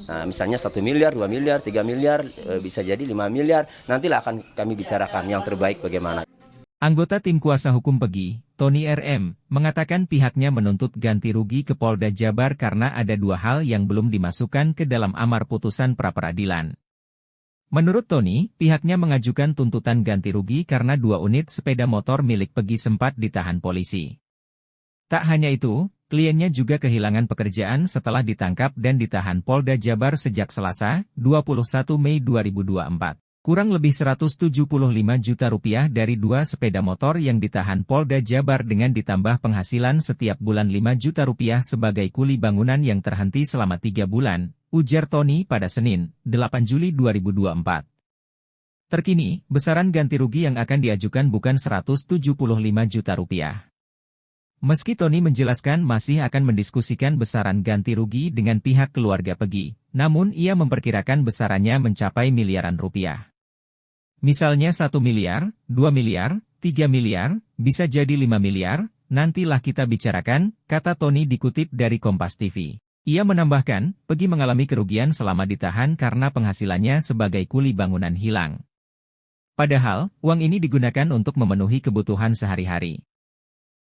Nah, misalnya 1 miliar, 2 miliar, 3 miliar, bisa jadi 5 miliar. Nantilah akan kami bicarakan yang terbaik bagaimana. Anggota tim kuasa hukum Pegi, Tony RM, mengatakan pihaknya menuntut ganti rugi ke Polda Jabar karena ada dua hal yang belum dimasukkan ke dalam amar putusan pra-peradilan. Menurut Tony, pihaknya mengajukan tuntutan ganti rugi karena 2 unit sepeda motor milik Pegi sempat ditahan polisi. Tak hanya itu, kliennya juga kehilangan pekerjaan setelah ditangkap dan ditahan Polda Jabar sejak Selasa, 21 Mei 2024. Kurang lebih 175 juta rupiah dari 2 sepeda motor yang ditahan Polda Jabar dengan ditambah penghasilan setiap bulan 5 juta rupiah sebagai kuli bangunan yang terhenti selama 3 bulan, ujar Tony pada Senin, 8 Juli 2024. Terkini, besaran ganti rugi yang akan diajukan bukan 175 juta rupiah. Meski Tony menjelaskan masih akan mendiskusikan besaran ganti rugi dengan pihak keluarga Pegi, namun ia memperkirakan besarannya mencapai miliaran rupiah. Misalnya 1 miliar, 2 miliar, 3 miliar, bisa jadi 5 miliar, nantilah kita bicarakan, kata Tony dikutip dari Kompas TV. Ia menambahkan, Pegi mengalami kerugian selama ditahan karena penghasilannya sebagai kuli bangunan hilang. Padahal, uang ini digunakan untuk memenuhi kebutuhan sehari-hari.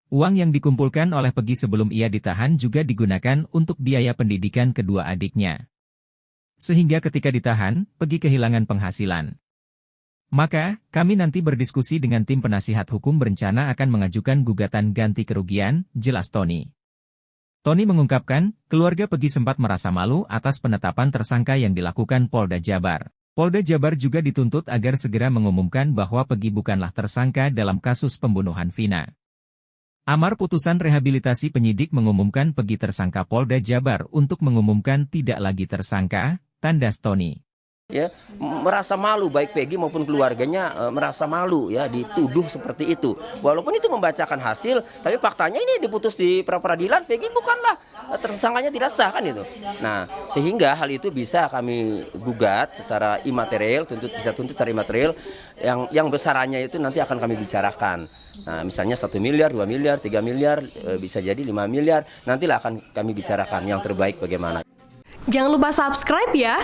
Uang yang dikumpulkan oleh Pegi sebelum ia ditahan juga digunakan untuk biaya pendidikan kedua adiknya. Sehingga ketika ditahan, Pegi kehilangan penghasilan. Maka, kami nanti berdiskusi dengan tim penasihat hukum berencana akan mengajukan gugatan ganti kerugian, jelas Tony. Tony mengungkapkan, keluarga Pegi sempat merasa malu atas penetapan tersangka yang dilakukan Polda Jabar. Polda Jabar juga dituntut agar segera mengumumkan bahwa Pegi bukanlah tersangka dalam kasus pembunuhan Vina. Amar putusan rehabilitasi penyidik mengumumkan Pegi tersangka Polda Jabar untuk mengumumkan tidak lagi tersangka, tandas Tony. Ya, merasa malu baik Pegi maupun keluarganya merasa malu ya dituduh seperti itu. Walaupun itu membacakan hasil, tapi faktanya ini diputus di pra-peradilan Pegi bukanlah tersangkanya tidak sah kan itu. Nah, sehingga hal itu bisa kami gugat secara imaterial, bisa tuntut secara imaterial yang besarannya itu nanti akan kami bicarakan. Nah, misalnya 1 miliar, 2 miliar, 3 miliar, bisa jadi 5 miliar, nantilah akan kami bicarakan yang terbaik bagaimana. Jangan lupa subscribe ya.